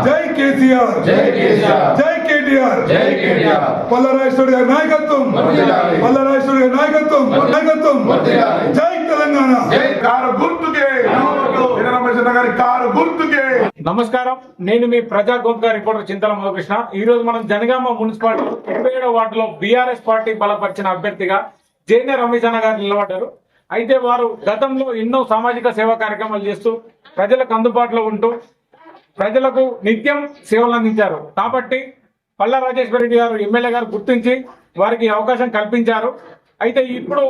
జై కేసీఆర్, జై కేటీఆర్, పల్లరాజేశ్వరి గారి నాయకత్వం, పల్లరాజేశ్వరి గారి నాయకత్వం, జై తెలంగాణ. నమస్కారం, నేను మీ ప్రజా గొంతుగా రిపోర్టర్ చింతల మధుకృష్ణ. ఈ రోజు మనం జనగామ మున్సిపాలిటీ 27వ వార్డులో బీఆర్ఎస్ పార్టీ బలపరిచిన అభ్యర్థిగా జైన రమేష్ అన్న గారు నిలబడ్డారు. అయితే వారు గతంలో ఎన్నో సామాజిక సేవా కార్యక్రమాలు చేస్తూ ప్రజలకు అందుబాటులో ఉంటూ ప్రజలకు నిత్యం సేవలు అందించారు. కాబట్టి పల్లా రాజేశ్వర రెడ్డి గారు ఎమ్మెల్యే గారు గుర్తించి వారికి అవకాశం కల్పించారు. అయితే ఇప్పుడు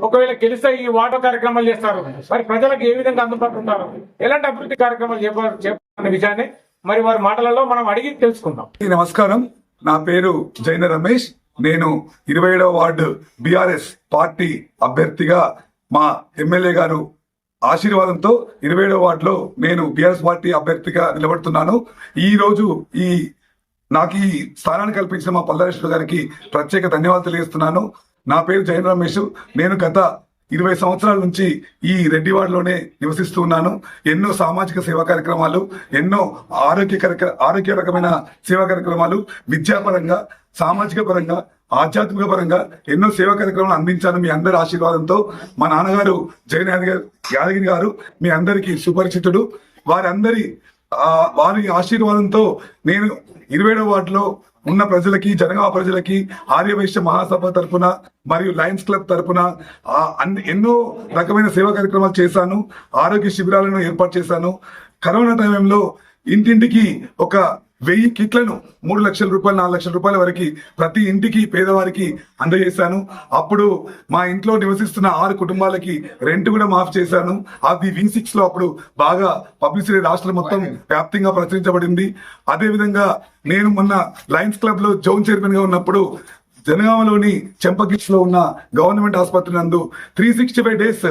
ఒకవేళ గెలిస్తే ఈ వార్డు కార్యక్రమాలు చేస్తారు. మరి ప్రజలకు ఏ విధంగా అందుబాటులో ఉంటారు, ఎలాంటి అభివృద్ధి కార్యక్రమాలు చేపట్టిన విషయాన్ని మరి వారి మాటలలో మనం అడిగి తెలుసుకుందాం. నమస్కారం, నా పేరు జైన రమేష్. నేను 27వ వార్డు బీఆర్ఎస్ పార్టీ అభ్యర్థిగా మా ఎమ్మెల్యే గారు ఆశీర్వాదంతో 27వ వార్డులో నేను బీఆర్ఎస్ పార్టీ అభ్యర్థిగా నిలబడుతున్నాను. ఈ రోజు నాకు ఈ స్థానాన్ని కల్పించిన మా పల్లరాజేశ్వర గారికి ప్రత్యేక ధన్యవాదాలు తెలియజేస్తున్నాను. నా పేరు జైన రమేష్. నేను గత 20 సంవత్సరాల నుంచి ఈ రెడ్డివాడలోనే నివసిస్తూ ఉన్నాను. ఎన్నో సామాజిక సేవా కార్యక్రమాలు, ఎన్నో ఆరోగ్యకరమైన సేవా కార్యక్రమాలు, విద్యాపరంగా, సామాజిక పరంగా, ఆధ్యాత్మిక పరంగా ఎన్నో సేవా కార్యక్రమాలు అందించాను. మీ అందరి ఆశీర్వాదంతో మా నాన్నగారు జైన యాదగిరి గారు మీ అందరికీ సుపరిచితుడు. వారి ఆశీర్వాదంతో నేను 27వ వార్డులో ఉన్న ప్రజలకి, జనగామ ప్రజలకి ఆర్యవైశ్య మహాసభ తరపున మరియు లయన్స్ క్లబ్ తరపున ఎన్నో రకమైన సేవా కార్యక్రమాలు చేశాను. ఆరోగ్య శిబిరాలను ఏర్పాటు చేశాను. కరోనా టైంలో ఇంటింటికి ఒక 1000 కిట్లను 3 లక్షల రూపాయలు, 4 లక్షల రూపాయల వరకు ప్రతి ఇంటికి పేదవారికి అందజేశాను. అప్పుడు మా ఇంట్లో నివసిస్తున్న 6 కుటుంబాలకి రెంట్ కూడా మాఫ్ చేశాను. అది V6 లో అప్పుడు బాగా పబ్లిసిటీ రాష్ట్రం మొత్తం వ్యాప్తంగా ప్రచురించబడింది. అదే విధంగా నేను మొన్న లయన్స్ క్లబ్ లో జోన్ చైర్మన్ గా ఉన్నప్పుడు జనగామలోని చెంపగిట్స్ లో ఉన్న గవర్నమెంట్ ఆసుపత్రి నందు 365 డేస్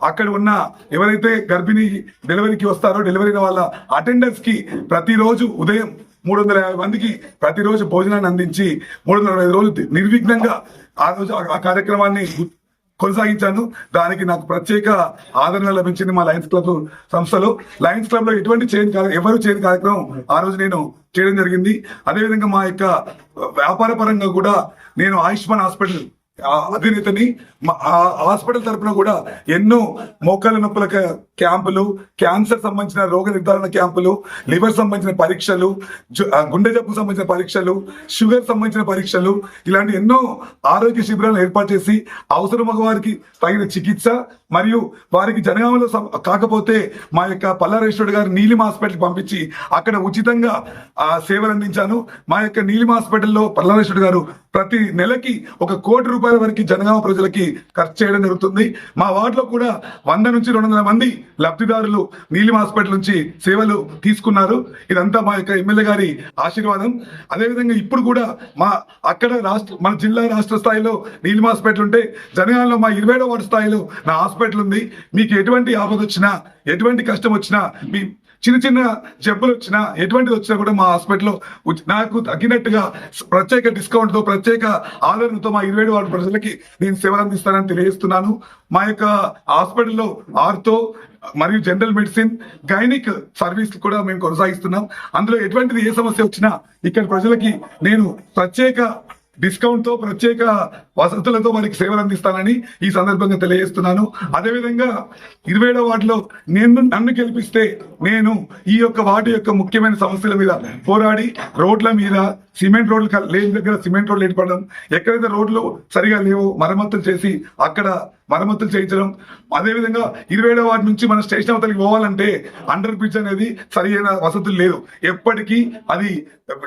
అక్కడ ఉన్న ఎవరైతే గర్భిణీ డెలివరీకి వస్తారో డెలివరీ వాళ్ళ అటెండర్స్ కి ప్రతిరోజు ఉదయం 350 మందికి ప్రతిరోజు భోజనాన్ని అందించి 365 రోజులు నిర్విఘ్నంగా ఆ కార్యక్రమాన్ని కొనసాగించాను. దానికి నాకు ప్రత్యేక ఆదరణ లభించింది మా లయన్స్ క్లబ్ సంస్థలో. లయన్స్ క్లబ్ లో ఎటువంటి ఎవరు చేయని కార్యక్రమం ఆ రోజు నేను చేయడం జరిగింది. అదేవిధంగా మా యొక్క వ్యాపార పరంగా కూడా నేను ఆయుష్మాన్ హాస్పిటల్ అధినేతని. ఆ హాస్పిటల్ తరఫున కూడా ఎన్నో మోకాళ్ళ నొప్పుల క్యాంపులు, క్యాన్సర్ సంబంధించిన రోగ నిర్ధారణ క్యాంపులు, లివర్ సంబంధించిన పరీక్షలు, గుండె జబ్బు సంబంధించిన పరీక్షలు, షుగర్ సంబంధించిన పరీక్షలు, ఇలాంటి ఎన్నో ఆరోగ్య శిబిరాలను ఏర్పాటు చేసి అవసరం వారికి తగిన చికిత్స మరియు వారికి జనగామలో కాకపోతే మా యొక్క పల్లారేశ్వరుడు గారు నీలిమ హాస్పిటల్ పంపించి అక్కడ ఉచితంగా సేవలు అందించాను. మా యొక్క నీలిమ హాస్పిటల్లో పల్లారేశ్వరుడు గారు ప్రతి నెలకి 1 కోటి రూపాయల వరకు జనగామ ప్రజలకి ఖర్చు చేయడం జరుగుతుంది. మా వార్డులో కూడా 100 నుంచి 200 మంది లబ్ధిదారులు నీలిమ హాస్పిటల్ నుంచి సేవలు తీసుకున్నారు. ఇదంతా మా యొక్క ఎమ్మెల్యే గారి ఆశీర్వాదం. అదేవిధంగా ఇప్పుడు కూడా మన జిల్లా రాష్ట్ర స్థాయిలో నీలిమ హాస్పిటల్ ఉంటే జనగామలో మా 27వ వార్డు స్థాయిలో నా హాస్పిటల్ ఉంది. మీకు ఎటువంటి ఆపద వచ్చినా, ఎటువంటి కష్టం వచ్చినా, మీ చిన్న జబ్బులు వచ్చినా, ఎటువంటిది వచ్చినా కూడా మా హాస్పిటల్లో నాకు తగ్గినట్టుగా ప్రత్యేక డిస్కౌంట్ తో, ప్రత్యేక ఆదరణతో మా 27 వార్డు ప్రజలకి నేను సేవలు అందిస్తానని తెలియజేస్తున్నాను. మా యొక్క హాస్పిటల్లో ఆర్థో మరియు జనరల్ మెడిసిన్, గైనిక్ సర్వీస్ కూడా మేము కొనసాగిస్తున్నాం. అందులో ఎటువంటిది ఏ సమస్య వచ్చినా ఇక్కడ ప్రజలకి నేను ప్రత్యేక డిస్కౌంట్ తో, ప్రత్యేక వసతులతో వారికి సేవలు అందిస్తానని ఈ సందర్భంగా తెలియజేస్తున్నాను. అదేవిధంగా 27వ వార్డులో నన్ను గెలిపిస్తే నేను ఈ యొక్క వార్డు యొక్క ముఖ్యమైన సమస్యల మీద పోరాడి రోడ్ల మీద సిమెంట్ రోడ్లు లేని దగ్గర సిమెంట్ రోడ్లు ఏర్పడడం, ఎక్కడైతే రోడ్లు సరిగా లేవో మరమ్మతులు చేసి అక్కడ మరమ్మతులు చేయించడం. అదేవిధంగా 27వ వార్డు నుంచి మన స్టేషన్ అవతలికి పోవాలంటే అండర్ బ్రిడ్జ్ అనేది సరైన వసతులు లేదు. ఎప్పటికీ అది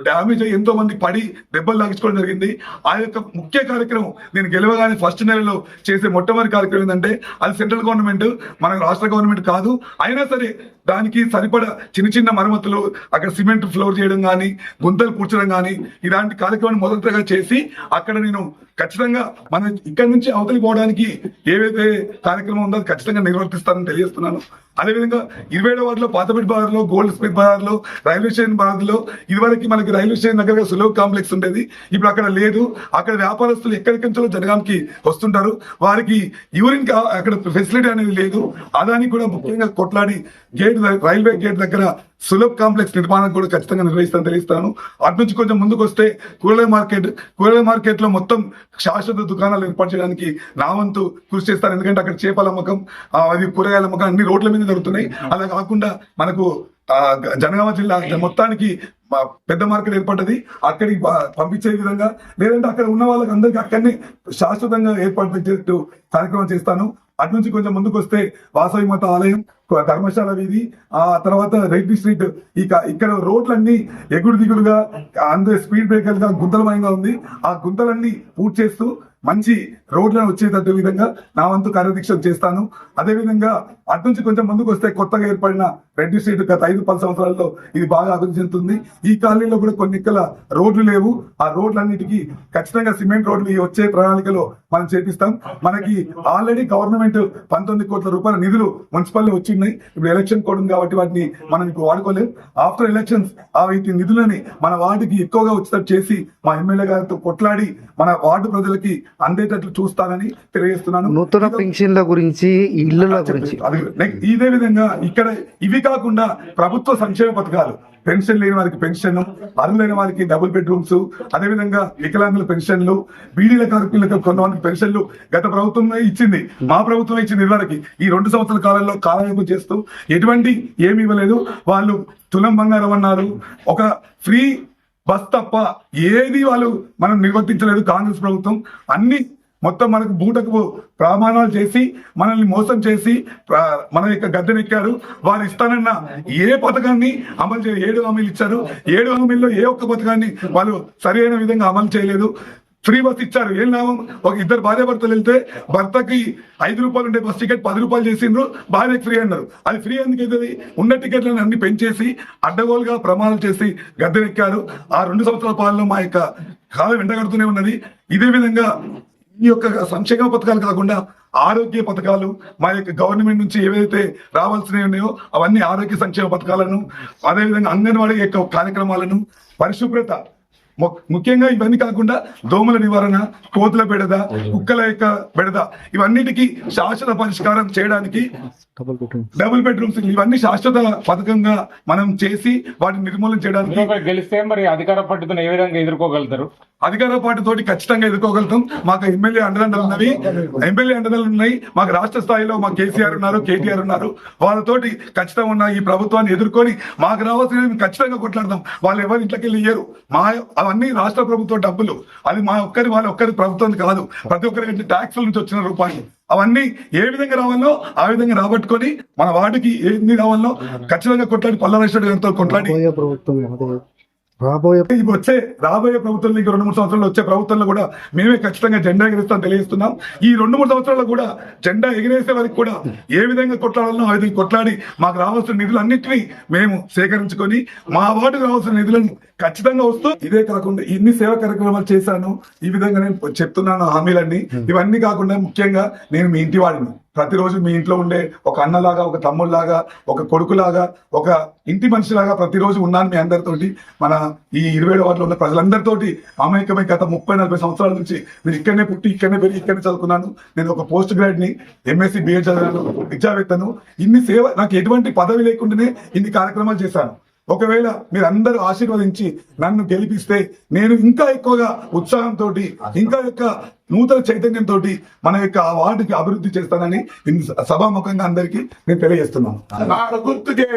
డ్యామేజ్ అయ్యి ఎంతో మంది పడి దెబ్బలు తాగించుకోవడం జరిగింది. ఆ యొక్క ముఖ్య కార్యక్రమం నేను గెలవగానే ఫస్ట్ నెలలో చేసే మొట్టమొదటి కార్యక్రమం ఏంటంటే అది సెంట్రల్ గవర్నమెంట్, మన రాష్ట్ర గవర్నమెంట్ కాదు. అయినా సరే దానికి సరిపడా చిన్న మరమ్మతులు, అక్కడ సిమెంట్ ఫ్లోర్ చేయడం కానీ, గుంతలు పూడ్చడం కానీ, ఇలాంటి కార్యక్రమాన్ని మొదటగా చేసి అక్కడ నేను ఖచ్చితంగా మన ఇక్కడి నుంచి అవతలి పోవడానికి ఏవైతే కార్యక్రమం ఉందో అది ఖచ్చితంగా నిర్వర్తిస్తానని తెలియజేస్తున్నాను. అదేవిధంగా 27వ వార్డులో పాతపేట బజార్లో, గోల్డ్ స్మిత్ బజార్లో, రైల్వే స్టేషన్ బజార్లో ఇదివరకు మనకి రైల్వే స్టేషన్ దగ్గర సులభ కాంప్లెక్స్ ఉండేది. ఇప్పుడు అక్కడ లేదు. అక్కడ వ్యాపారస్తులు ఎక్కడికి నుంచో జనగాంకి వస్తుంటారు. వారికి యూరిన్ అక్కడ ఫెసిలిటీ అనేది లేదు. అదానికి కూడా ముఖ్యంగా కొట్లాడి రైల్వే గేట్ దగ్గర సులభ్ కాంప్లెక్స్ నిర్మాణం కూడా ఖచ్చితంగా నిర్వహిస్తాను తెలియస్తాను. అటు నుంచి కొంచెం ముందుకు వస్తే కూరగాయల మార్కెట్ లో మొత్తం శాశ్వత దుకాణాలు ఏర్పాటు చేయడానికి నా వంతు కృషి చేస్తాను. ఎందుకంటే అక్కడ చేపల అమ్మకం, అది కూరగాయల అమ్మకం అన్ని రోడ్ల మీద జరుగుతున్నాయి. అలా కాకుండా మనకు జనగామ జిల్లా మొత్తానికి పెద్ద మార్కెట్ ఏర్పడ్డది. అక్కడికి పంపించే విధంగా, లేదంటే అక్కడ ఉన్న వాళ్ళకి అందరికీ అక్కడనే శాశ్వతంగా ఏర్పాటు చేస్తూ కార్యక్రమం చేస్తాను. అటు నుంచి కొంచెం ముందుకు వస్తే వాసవి మాత ఆలయం, ధర్మశాల వీధి, ఆ తర్వాత రెడ్డి స్ట్రీట్, ఇక్కడ రోడ్లన్నీ ఎగుడు దిగుడుగా అందరూ స్పీడ్ బ్రేకర్గా గుంతలమయంగా ఉంది. ఆ గుంతలన్నీ పూర్తి చేస్తూ మంచి రోడ్లను వచ్చేటట్టు విధంగా నా వంతు కార్యదీక్ష చేస్తాను. అదేవిధంగా అటు నుంచి కొంచెం ముందుకు వస్తే కొత్తగా ఏర్పడిన రెడ్డి స్ట్రీట్ గత 5-10 సంవత్సరాల్లో ఇది బాగా అభివృద్ధి చెందుతుంది. ఈ కాలనీలో కూడా కొన్ని రోడ్లు లేవు. ఆ రోడ్లన్నిటికీ ఖచ్చితంగా సిమెంట్ రోడ్లు ఈ వచ్చే ప్రణాళికలో మనం చేపిస్తాం. మనకి ఆల్రెడీ గవర్నమెంట్ 19 కోట్ల రూపాయల నిధులు మున్సిపల్ వచ్చినాయి. ఇప్పుడు ఎలక్షన్ కోడ్ ఉంది కాబట్టి వాటిని మనం ఇప్పుడు వాడుకోలేం. ఆఫ్టర్ ఎలక్షన్స్ ఆ వీటి నిధులని మన వార్డుకి ఎక్కువగా వచ్చేటట్టు చేసి మా ఎమ్మెల్యే గారితో కొట్లాడి మన వార్డు ప్రజలకి అందేటట్లు చూస్తానని తెలియజేస్తున్నాను. నూతన పెన్షన్ల గురించి, ఇళ్ల గురించి, ఇదే విధంగా ఇక్కడ ఇవి కాకుండా ప్రభుత్వ సంక్షేమ పథకాలు, పెన్షన్ లేని వారికి పెన్షన్, అర్హులైన వారికి డబుల్ బెడ్రూమ్స్, అదేవిధంగా వికలాంగుల పెన్షన్లు, బీడీల కార్మికులకు కొంతమందికి పెన్షన్లు గత ప్రభుత్వమే ఇచ్చింది, మా ప్రభుత్వమే ఇచ్చింది. ఇదివరకు ఈ 2 సంవత్సరాల కాలంలో కాలయాపన చేస్తూ ఎటువంటి ఏమి ఇవ్వలేదు. వాళ్ళు తులం బంగారం అన్నారు, ఒక ఫ్రీ బస్ తప్ప ఏది వాళ్ళు మనం నిర్వర్తించలేదు. కాంగ్రెస్ ప్రభుత్వం అన్ని మొత్తం మనకు బూటకు ప్రమాణాలు చేసి మనల్ని మోసం చేసి మన యొక్క గద్దెనెక్కారు. వారు ఇస్తానన్న ఏ పథకాన్ని అమలు 7 హామీలు ఇచ్చారు. 7 హామీల్లో ఏ ఒక్క పథకాన్ని వాళ్ళు సరైన విధంగా అమలు చేయలేదు. ఫ్రీ బస్ ఇచ్చారు, ఏం లాభం? ఒక 2 భార్యాభర్తలు వెళ్తే భర్తకి 5 రూపాయలు ఉండే బస్ టికెట్ 10 రూపాయలు చేసిండ్రు, భార్యకి ఫ్రీ అన్నారు. అది ఫ్రీ ఎందుకు అవుతుంది? ఉన్న టికెట్లను అన్ని పెంచేసి అడ్డగోలుగా ప్రమాణాలు చేసి గద్దెనెక్కారు. ఆ 2 సంవత్సరాల పాలనలో మా యొక్క కాలం వెంటగడుతూనే ఉన్నది. ఇదే విధంగా ఈ యొక్క సంక్షేమ పథకాలు కాకుండా ఆరోగ్య పథకాలు, మా యొక్క గవర్నమెంట్ నుంచి ఏవైతే రావాల్సినవి ఉన్నాయో అవన్నీ ఆరోగ్య సంక్షేమ పథకాలను, అదేవిధంగా అంగన్వాడీ యొక్క కార్యక్రమాలను, పరిశుభ్రత, ముఖ్యంగా ఇవన్నీ కాకుండా దోమల నివారణ, కోతుల బెడద, కుక్కల యొక్క బెడద, ఇవన్నిటికీ శాశ్వత పరిష్కారం చేయడానికి డబుల్ బెడ్రూమ్స్ ఇవన్నీ శాశ్వత పథకంగా మనం చేసి వాటిని నిర్మూలన చేయడానికి గెలిస్తే మరి అధికార పార్టీతో ఏ విధంగా ఎదుర్కోగలుగుతారు? అధికార పార్టీతోటి ఖచ్చితంగా ఎదుర్కోగలుగుతాం. మాకు ఎమ్మెల్యే అండదండలు ఉన్నాయి. మాకు రాష్ట్ర స్థాయిలో మా కేసీఆర్ ఉన్నారు, కేటీఆర్ ఉన్నారు. వాళ్ళతోటి ఖచ్చితంగా ఉన్న ఈ ప్రభుత్వాన్ని ఎదుర్కొని మాకు రావాల్సినవి ఖచ్చితంగా కొట్లాడదాం. వాళ్ళు ఎవరి ఇంట్లోకి వెళ్ళి ఇయ్యరు. అవన్నీ రాష్ట్ర ప్రభుత్వ డబ్బులు. అది వాళ్ళ ఒక్కరి ప్రభుత్వం కాదు, ప్రతి ఒక్కరికి ట్యాక్స్ల నుంచి వచ్చిన రూపాయలు. అవన్నీ ఏ విధంగా రావాలో ఆ విధంగా రాబట్టుకొని మన వార్డుకి ఎన్ని రావాలో ఖచ్చితంగా కొట్లాడి పల్లారేశ్వర గారితో కొట్లాడి రాబోయే ప్రభుత్వంలో ఇంకా 2-3 సంవత్సరాలు వచ్చే ప్రభుత్వంలో కూడా మేమే ఖచ్చితంగా జెండా ఎగిరిస్తాం తెలియజేస్తున్నాం. ఈ 2-3 సంవత్సరాల్లో కూడా జెండా ఎగిరేసే వారికి కూడా ఏ విధంగా కొట్లాడాలో ఆ విధంగా కొట్లాడి మాకు రావాల్సిన నిధులు అన్నింటినీ మేము సేకరించుకొని మా వార్డుకు రావాల్సిన నిధులను ఖచ్చితంగా వస్తూ, ఇదే కాకుండా ఇన్ని సేవా కార్యక్రమాలు చేశాను. ఈ విధంగా నేను చెప్తున్నాను హామీలన్నీ. ఇవన్నీ కాకుండా ముఖ్యంగా నేను మీ ఇంటి వాడిని. ప్రతిరోజు మీ ఇంట్లో ఉండే ఒక అన్నలాగా, ఒక తమ్ముళ్లాగా, ఒక కొడుకులాగా, ఒక ఇంటి మనిషిలాగా ప్రతిరోజు ఉన్నాను మీ అందరితోటి. మన ఈ 27 వార్డులో ఉన్న ప్రజలందరితోటి అమాయకమై గత 30-40 సంవత్సరాల నుంచి నేను ఇక్కడనే పుట్టి, ఇక్కడనే పెరిగి, ఇక్కడనే చదువుకున్నాను. నేను ఒక పోస్ట్ గ్రాడ్ని, ఎంఎస్సీ బిఎడ్ చదివాను, విద్యావేత్తను. ఇన్ని సేవ, నాకు ఎటువంటి పదవి లేకుండానే ఇన్ని కార్యక్రమాలు చేశాను. ఒకవేళ మీరు అందరూ ఆశీర్వదించి నన్ను గెలిపిస్తే నేను ఇంకా ఎక్కువగా ఉత్సాహంతో, ఇంకా యొక్క నూతన చైతన్యంతో మన యొక్క ఆ వార్డుకి అభివృద్ధి చేస్తానని సభాముఖంగా అందరికీ నేను తెలియజేస్తున్నాను. గుర్తుకే